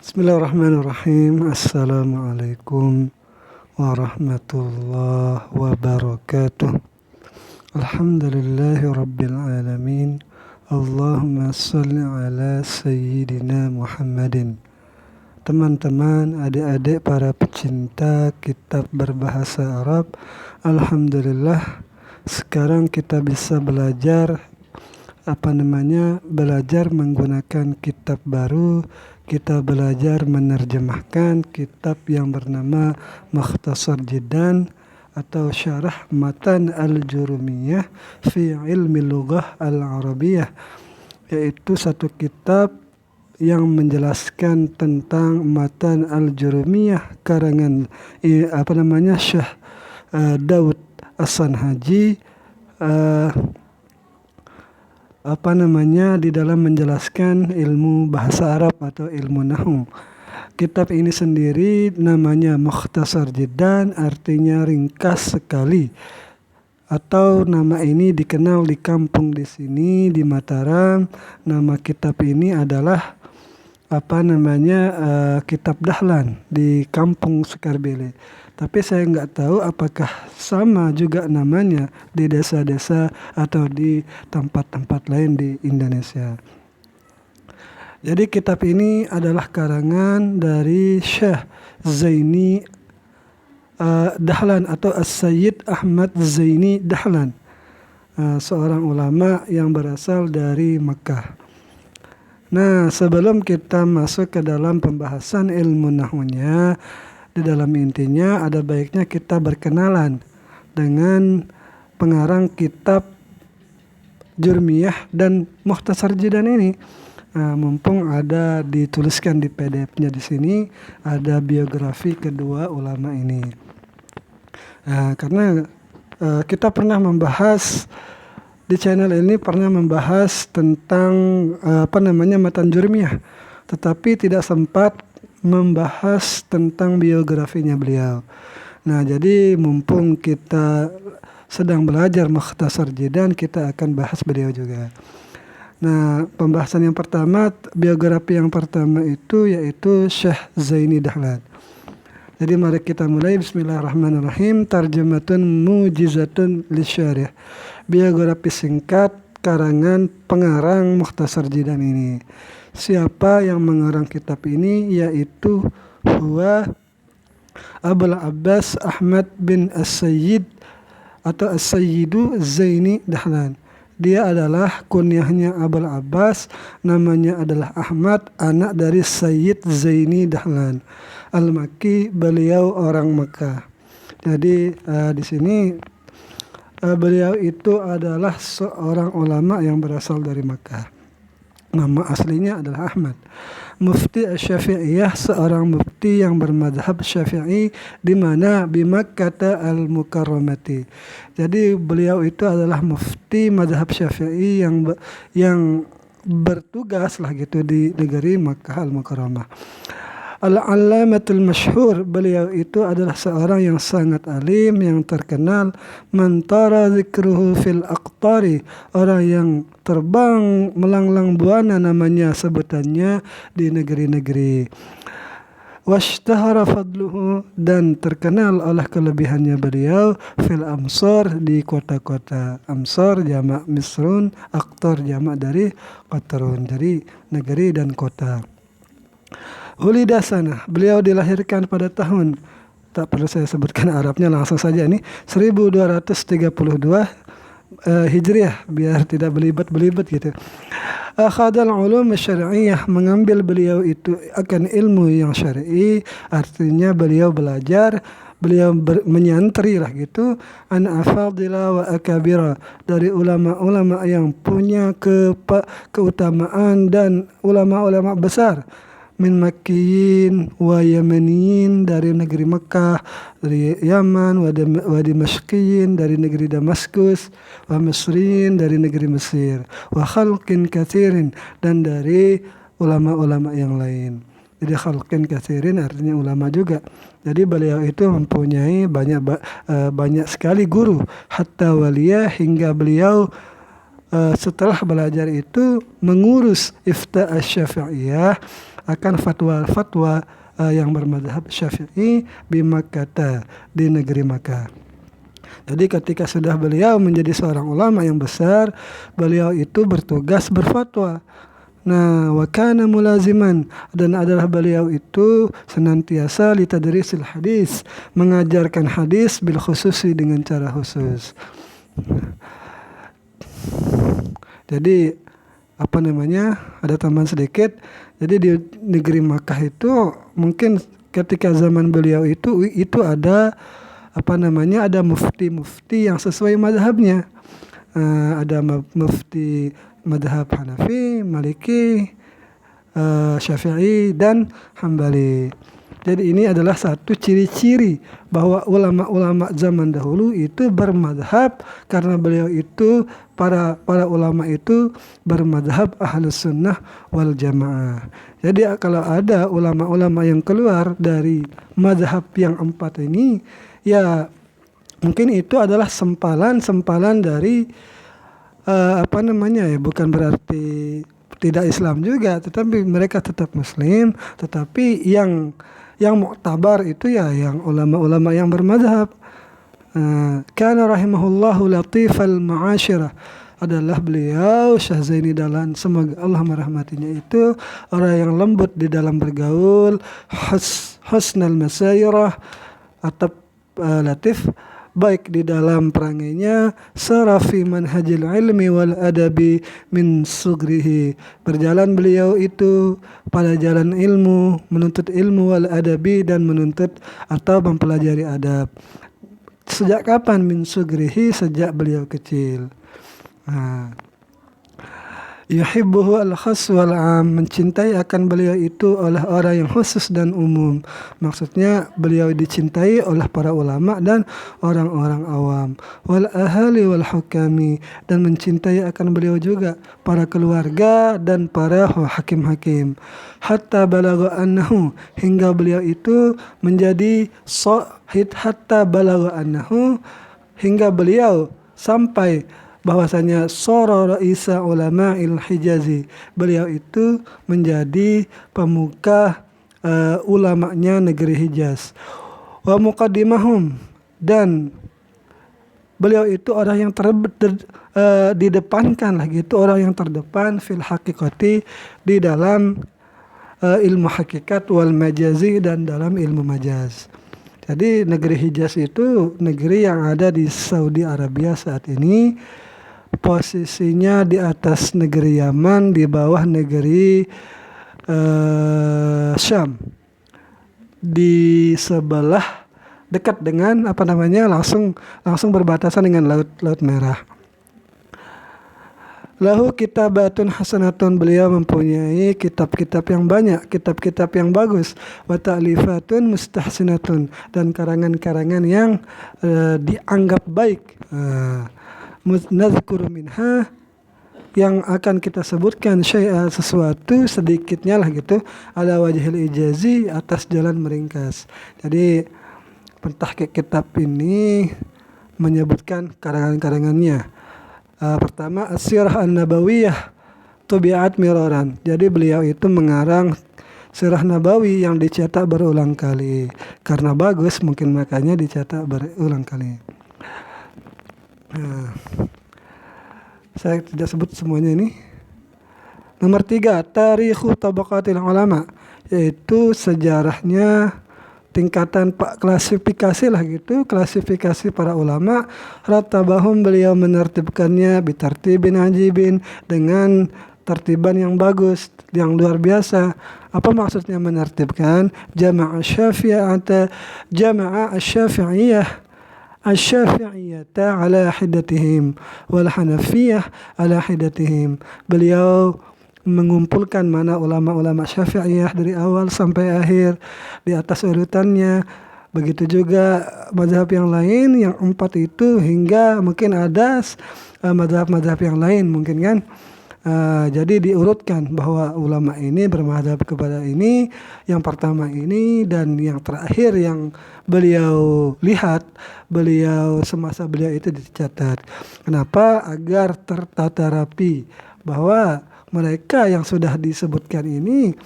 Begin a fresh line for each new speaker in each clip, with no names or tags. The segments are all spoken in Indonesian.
Bismillahirrahmanirrahim. Assalamualaikum warahmatullahi wabarakatuh. Alhamdulillahi rabbil alamin. Allahumma salli ala sayyidina Muhammadin. Teman-teman, adik-adik para pecinta kitab berbahasa Arab, alhamdulillah sekarang kita bisa belajar belajar menggunakan kitab baru. Kita belajar menerjemahkan kitab yang bernama Mukhtasar Jiddan atau Syarah Matan Al-Jurumiyah fi Ilmi Lughah Al-Arabiyah, yaitu satu kitab yang menjelaskan tentang Matan Al-Jurumiyah karangan Syekh Daud As-Sanhaji di dalam menjelaskan ilmu bahasa Arab atau ilmu nahwu. Kitab ini sendiri namanya Mukhtasar Jiddan, artinya ringkas sekali. Atau nama ini dikenal di kampung di sini di Mataram. Nama kitab ini adalah Kitab Dahlan di kampung Sukarbele. Tapi saya nggak tahu apakah sama juga namanya di desa-desa atau di tempat-tempat lain di Indonesia. Jadi kitab ini adalah karangan dari Syekh Zaini Dahlan atau As-Sayyid Ahmad Zaini Dahlan, seorang ulama yang berasal dari Mekah. Nah, sebelum kita masuk ke dalam pembahasan ilmu nahwunya, di dalam intinya ada baiknya kita berkenalan dengan pengarang kitab Jurmiyah dan Mukhtasar Jiddan ini. Mumpung ada dituliskan di PDF-nya di sini, ada biografi kedua ulama ini. Karena kita pernah membahas di channel ini tentang Matan Jurmiyah, tetapi tidak sempat membahas tentang biografinya beliau. Nah, jadi mumpung kita sedang belajar Mukhtasar Jiddan, kita akan bahas beliau juga. Nah, pembahasan yang pertama, biografi yang pertama itu yaitu Syekh Zaini Dahlan. Jadi mari kita mulai. Bismillahirrahmanirrahim. Tarjumatun mujizatun lisyarih. Biografi singkat karangan pengarang Mukhtasar Jiddan ini. Siapa yang mengarang kitab ini? Yaitu huwa Abul Abbas Ahmad bin As-Sayyid atau As-Sayyidu Zaini Dahlan. Dia adalah kunyahnya Abul Abbas, namanya adalah Ahmad, anak dari Sayyid Zaini Dahlan Al-Makki, beliau orang Mekah. Jadi di sini beliau itu adalah seorang ulama yang berasal dari Mekah. Nama aslinya adalah Ahmad. Mufti Syafi'iyah, seorang mufti yang bermadhab Syafi'i di mana di Makkah al-Mukarramati. Jadi beliau itu adalah mufti madhab Syafi'i yang bertugas di negeri Makkah al-Mukarramah. Al-Allamatul Masyhur, beliau itu adalah seorang yang sangat alim, yang terkenal. Mantara zikruhu fil aqtari, orang yang terbang melanglang buana namanya sebutannya di negeri-negeri. Washtahara fadluhu, dan terkenal oleh kelebihannya beliau fil amsar, di kota-kota. Amsar jamak misrun, aqtar jamak dari qatrun, jadi negeri dan kota. Hulida sana, beliau dilahirkan pada tahun, tak perlu saya sebutkan Arabnya, langsung saja ini 1232 Hijriah, biar tidak belibet gitu. Akhadal ulum syar'iyyah, mengambil beliau itu akan ilmu yang syar'i, artinya beliau belajar, beliau menyantri an afadila wa akabira, dari ulama-ulama yang punya keutamaan dan ulama-ulama besar. Min Makkiyin wa Yamaniyin, dari negeri Mekah, dari Yaman, wa Dimashqiyin, dari negeri Damaskus, wa Misriyin, dari negeri Mesir, wa khalqin katsirin, dan dari ulama-ulama yang lain. Jadi khalqin katsirin artinya ulama juga. Jadi beliau itu mempunyai banyak sekali guru, hatta waliyah, hingga beliau setelah belajar itu mengurus ifta asy-Syafi'iyah akan fatwa-fatwa yang bermadzhab Syafi'i di Makkah, di negeri Makkah. Jadi ketika sudah beliau menjadi seorang ulama yang besar, beliau itu bertugas berfatwa. Nah, wa kana mulaziman, dan adalah beliau itu senantiasa litadrisil hadis, mengajarkan hadis bil khususi dengan cara khusus. Jadi ada tambahan sedikit. Jadi di negeri Makkah itu mungkin ketika zaman beliau itu ada ada mufti-mufti yang sesuai mazhabnya. Ada mufti madhab Hanafi, Maliki, Syafi'i, dan Hambali. Jadi ini adalah satu ciri-ciri bahwa ulama-ulama zaman dahulu itu bermadhab, karena beliau itu para ulama itu bermadhab Ahlus Sunnah wal Jamaah. Jadi kalau ada ulama-ulama yang keluar dari madhab yang 4 ini, ya mungkin itu adalah sempalan dari bukan berarti tidak Islam juga, tetapi mereka tetap Muslim, tetapi yang muktabar itu ya yang ulama-ulama yang bermadzhab. Kana rahimahullahu latifal ma'asyirah, adalah beliau Syekh Zaini Dahlan, semoga Allah merahmatinya, itu orang yang lembut di dalam bergaul, husnal masayrah, atau latif, baik di dalam perangainya, sarafi manhajil ilmi wal adabi min sugrihi, berjalan beliau itu pada jalan ilmu, menuntut ilmu, wal adabi, dan menuntut atau mempelajari adab. Sejak kapan? Min sugrihi, sejak beliau kecil. Yuhibbuhu al-khas wal-am, mencintai akan beliau itu oleh orang yang khusus dan umum. Maksudnya beliau dicintai oleh para ulama dan orang-orang awam. Wal ahali wal hukami, dan mencintai akan beliau juga para keluarga dan para hakim-hakim. Hatta balagha annahu, hingga beliau itu menjadi hingga beliau sampai bahwasanya soro Isa ulama'il Hijazi, beliau itu menjadi pemuka ulamanya negeri Hijaz. Wa muqaddimahum, dan beliau itu orang yang didepankan lagi, itu orang yang terdepan fil haqiqati, di dalam ilmu hakikat, wal majazi, dan dalam ilmu majaz. Jadi negeri Hijaz itu negeri yang ada di Saudi Arabia saat ini. Posisinya di atas negeri Yaman, di bawah negeri Syam, di sebelah dekat dengan langsung berbatasan dengan Laut Merah. Lahu kitabatun hasanatun, beliau mempunyai kitab-kitab yang banyak, kitab-kitab yang bagus. Wa ta'lifatun mustahsinatun, dan karangan-karangan yang dianggap baik. Nazkuru minha, yang akan kita sebutkan sesuatu sedikitnya lah gitu, ala wajhil ijazi, atas jalan meringkas. Jadi pentahqiq kitab ini menyebutkan karangan-karangannya. Pertama, As-Sirah An-Nabawiyah Tubi'at Miraran. Jadi beliau itu mengarang Sirah Nabawi yang dicetak berulang kali. Karena bagus mungkin makanya dicetak berulang kali. Saya tidak sebut semuanya ini. Nomor 3, Tarikhu Tabaqatil Ulama, yaitu sejarahnya tingkatan klasifikasi lah gitu, klasifikasi para ulama. Ratabahum, beliau menertibkannya bitartibin ajibin, dengan tertiban yang bagus, yang luar biasa. Apa maksudnya menertibkan? Jama'a Asy-Syafi'iyyah ala hiddatihim wal Hanafiyah ala hiddatihim. Beliau mengumpulkan mana ulama-ulama Syafi'iyah dari awal sampai akhir di atas urutannya. Begitu juga mazhab yang lain, yang 4 itu, hingga mungkin ada mazhab-mazhab yang lain mungkin kan. Jadi diurutkan bahwa ulama ini bermadhab kepada ini, yang pertama ini, dan yang terakhir yang beliau lihat, semasa beliau itu dicatat. Kenapa? Agar tertata rapi bahwa mereka yang sudah disebutkan ini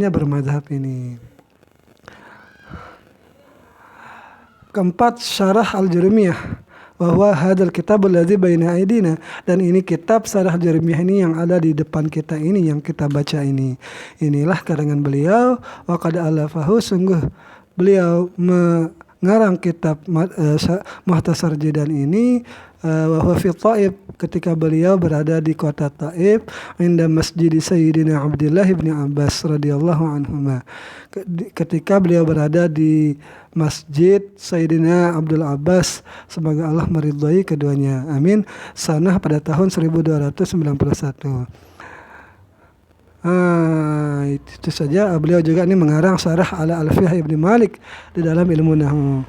bermadhab ini. Keempat, syarah al-Jurumiyah, bahwa hadal kitab alladzi baina aidina, dan ini kitab Syarah Jurumiyah ini yang ada di depan kita ini, yang kita baca ini. Inilah karangan beliau, wa qad alafahu, sungguh beliau mengarang kitab Mukhtasar Jidan ini, wa huwa fi Taif, ketika beliau berada di kota Taif, inda masjid Sayyidina Abdullah bin Abbas radhiyallahu anhuma, ketika beliau berada di Masjid Sayyidina Abdul Abbas, semoga Allah meridhai keduanya, amin, sanah pada tahun 1291. Itu saja. Beliau juga ini mengarang Syarah ala Alfiyah Ibn Malik di dalam ilmu nahwu.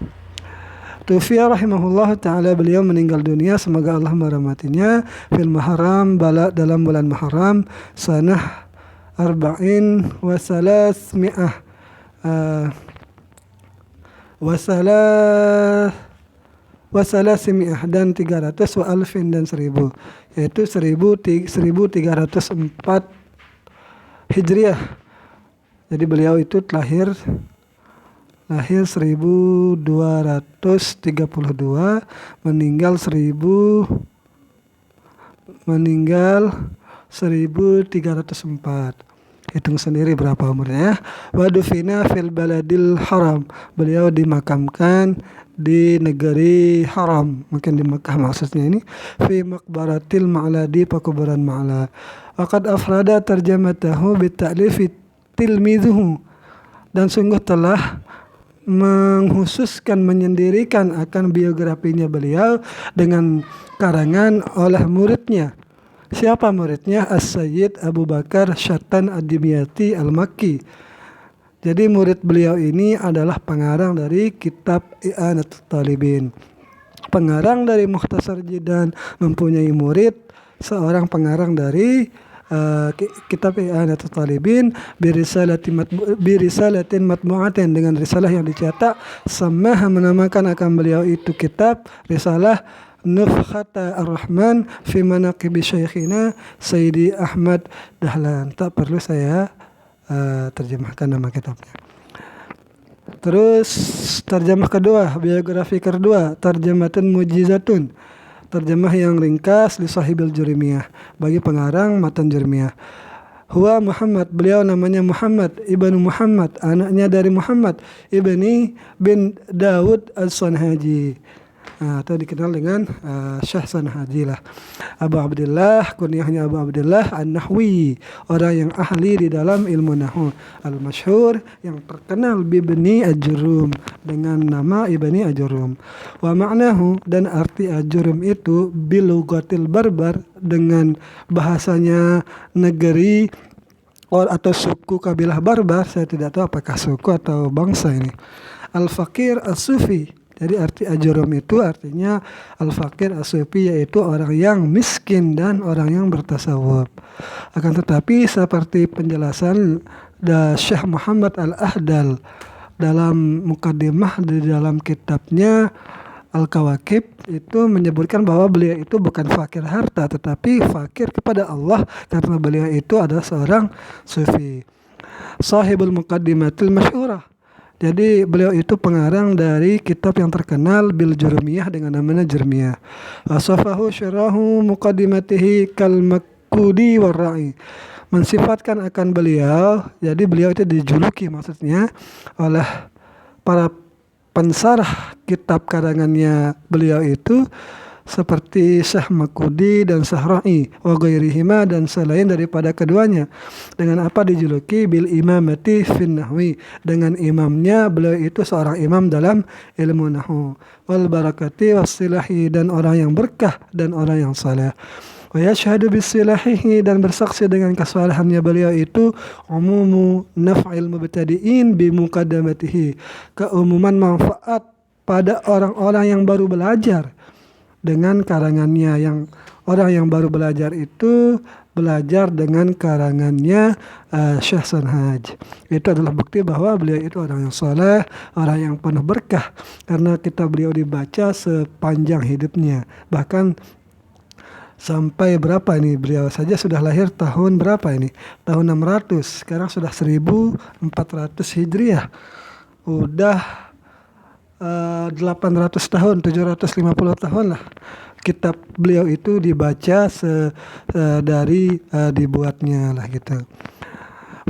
Tufiya rahimahullah ta'ala, beliau meninggal dunia, semoga Allah merahmatinya, fil Muharram, dalam bulan Muharram, sanah arba'in wa salasmi'ah wasalasimi'ah dan 300 wa alfin dan 1000, yaitu 1304 Hijriah. Jadi beliau itu lahir 1232, meninggal 1304. Hitung sendiri berapa umurnya. Wa dufina fil baladil haram, beliau dimakamkan di negeri haram, mungkin di Mekah maksudnya ini. Fi maqbaratil Ma'ladi, pakuburan Ma'la. Waqad afrada tarjamatahu bita'lifi tilmidhuhu, dan sungguh telah menghususkan, menyendirikan akan biografinya beliau dengan karangan oleh muridnya. Siapa muridnya? As-Sayyid Abu Bakar Syatan Ad-Dimyati Al-Makki. Jadi murid beliau ini adalah pengarang dari kitab I'anatul Talibin, pengarang dari Mukhtasar Jidan, mempunyai murid seorang pengarang dari kitab I'anatul Talibin birisalatin matmu'atin, dengan risalah yang dicetak, samaha, menamakan akan beliau itu kitab risalah Nufkhata Ar-Rahman fi Manaqibi Syekhina Sayyidi Ahmad Dahlan. Tak perlu saya terjemahkan nama kitabnya. Terus terjemah kedua, biografi kedua, Tarjamatun Mujizatun, terjemah yang ringkas li sahibil Jurumiyah, bagi pengarang matan Jurumiyah. Huwa Muhammad, beliau namanya Muhammad ibnu Muhammad, anaknya dari Muhammad ibni bin Dawud As-Sanhaji, atau dikenal dengan Syekh Sanhaji lah. Abu Abdullah, kunyahnya Abu Abdullah An-Nahwi, orang yang ahli di dalam ilmu nahwu, al-masyhur, yang terkenal bibni Ajurum, dengan nama Ibni Ajurum. Wa ma'nahu, dan arti Ajurum itu bilugatil barbar, dengan bahasanya negeri atau suku kabilah Barbar. Saya tidak tahu apakah suku atau bangsa ini. Al-Fakir As-Sufi, jadi arti Ajurum itu artinya Al-Fakir As-Sufi, yaitu orang yang miskin dan orang yang bertasawuf. Akan tetapi seperti penjelasan Syekh Muhammad Al-Ahdal dalam mukaddimah di dalam kitabnya Al-Kawakib, itu menyebutkan bahwa beliau itu bukan fakir harta, tetapi fakir kepada Allah, karena beliau itu adalah seorang sufi. Sahibul Muqaddimatil Masyhurah, jadi beliau itu pengarang dari kitab yang terkenal bil Jurumiyah, dengan namanya Jurumiyah. Wasafahu syarahu muqaddimatihi kal makudi warra'i, mensifatkan akan beliau, jadi beliau itu dijuluki maksudnya oleh para pensarah kitab karangannya beliau itu seperti Syekh Makudi dan Syekh Ra'i wa ghairihima, dan selain daripada keduanya. Dengan apa dijuluki? Bil imamati fin nahwi, dengan imamnya beliau itu seorang imam dalam ilmu nahwu. Wal barakati wassilahi, dan orang yang berkah dan orang yang saleh. Wa yashhadu bisilahihi, dan bersaksi dengan kesalahannya beliau itu umumu naf'il mubtadi'in bi muqaddamatihi, keumuman manfaat pada orang-orang yang baru belajar dengan karangannya, yang orang yang baru belajar itu belajar dengan karangannya Syekh Sanhaj. Itu adalah bukti bahwa beliau itu orang yang soleh, orang yang penuh berkah, karena kitab beliau dibaca sepanjang hidupnya. Bahkan sampai berapa ini, beliau saja sudah lahir tahun berapa ini? Tahun 600, sekarang sudah 1400 Hijriah. Udah 800 tahun, 750 tahun lah kitab beliau itu dibaca dari dibuatnya lah gitu.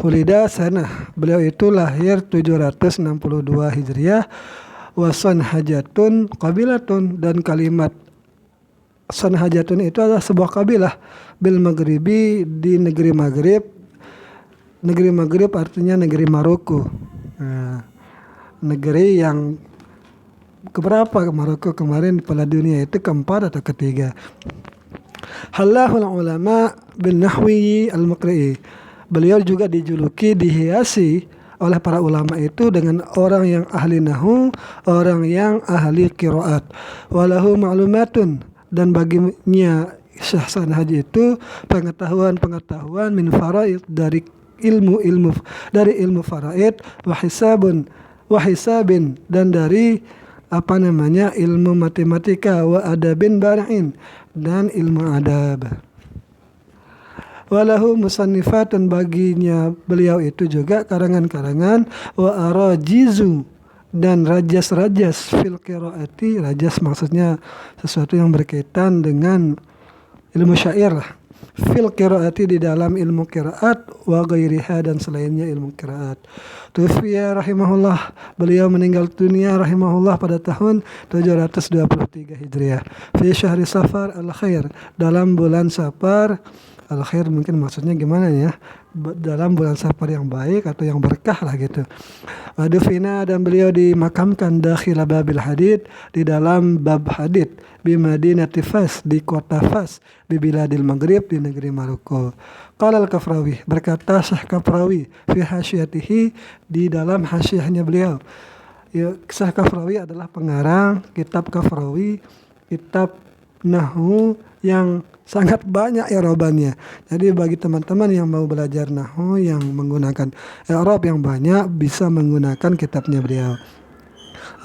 Hulida sana, beliau itu lahir 762 Hijriah. Wasan hajatun qabilatun, dan kalimat Sanhajatun itu adalah sebuah kabilah bil Maghribi, di negeri Maghrib. Negeri Maghrib artinya negeri Maroko. Negeri yang keberapa Maroko kemarin, Piala Dunia itu keempat atau ketiga. Halahul ulama bin nahwi al-muqri'i. Beliau juga dijuluki, dihiasi oleh para ulama itu dengan orang yang ahli nahu, orang yang ahli qiraat. Walahu ma'lumatun, dan baginya Syekh Sanhaj itu pengetahuan min faraid, dari ilmu faraid, wa hisabin, dan dari ilmu matematika, wa adabin bara'in, dan ilmu adab. Walahu musannifatun, baginya beliau itu juga karangan-karangan, wa arajizu, dan rajas-rajas fil qiraati. Rajas maksudnya sesuatu yang berkaitan dengan ilmu syair lah. Fil qiraati, di dalam ilmu qiraat, wa ghairiha, dan selainnya ilmu qiraat. Tufiya rahimahullah, beliau meninggal dunia rahimahullah pada tahun 723 Hijriah. Fi syahri Safar al-khair, dalam bulan Safar al-khair, mungkin maksudnya gimana ya, dalam bulan Safar yang baik atau yang berkah lah gitu. Wadufina, dan beliau dimakamkan dakhila babil hadid, di dalam bab hadid, di Madinati Fas, di kota Fas, di biladil Maghrib, di negeri Maroko. Qala al-Kafrawi, berkata Syekh Kafrawi, fi hasyatihi, di dalam hasyahnya beliau. Ya, Syekh Kafrawi adalah pengarang kitab Kafrawi, kitab nahwu yang sangat banyak i'rabannya. Jadi bagi teman-teman yang mau belajar nahwu yang menggunakan i'rab yang banyak, bisa menggunakan kitabnya beliau.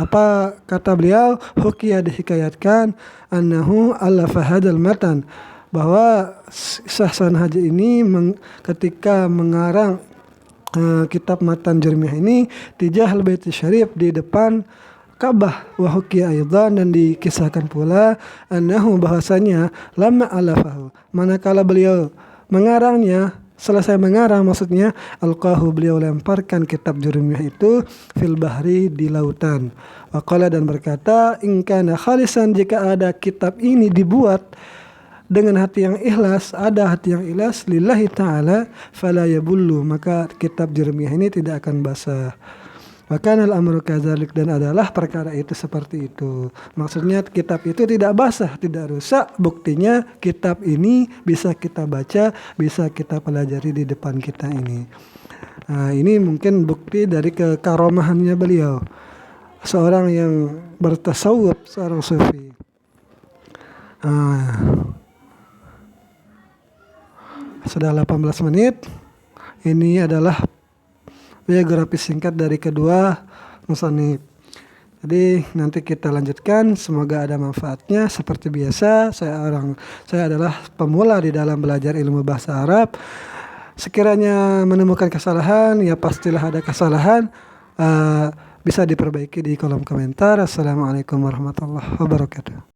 Apa kata beliau? Hukiya, dihikayatkan, annahu allafa hadal matan, bahwa Syekh Sanhaj ini ketika mengarang kitab Matan Jurmiyah ini, tijahal bait syarif, di depan Ka'bah, wa hukiya aidan, dan dikisahkan pula annahu, bahasanya lama alafahu, manakala beliau mengarangnya, selesai mengarang maksudnya, alqahu, beliau lemparkan kitab Jurmiyah itu fil bahri, di lautan. Waqala, dan berkata, in kana khalisan, jika ada kitab ini dibuat dengan hati yang ikhlas, ada hati yang ikhlas lillahi ta'ala, fala yabullu, maka kitab Jurmiyah ini tidak akan basah. Maka al-amru kadzalik, dan adalah perkara itu seperti itu. Maksudnya kitab itu tidak basah, tidak rusak. Buktinya kitab ini bisa kita baca, bisa kita pelajari di depan kita ini. Nah, ini mungkin bukti dari kekaromahannya beliau, seorang yang bertasawuf, seorang sufi. Sudah 18 menit. Ini adalah biografi singkat dari kedua musannif. Jadi nanti kita lanjutkan, semoga ada manfaatnya. Seperti biasa, saya adalah pemula di dalam belajar ilmu bahasa Arab. Sekiranya menemukan kesalahan, ya pastilah ada kesalahan, bisa diperbaiki di kolom komentar. Assalamualaikum warahmatullahi wabarakatuh.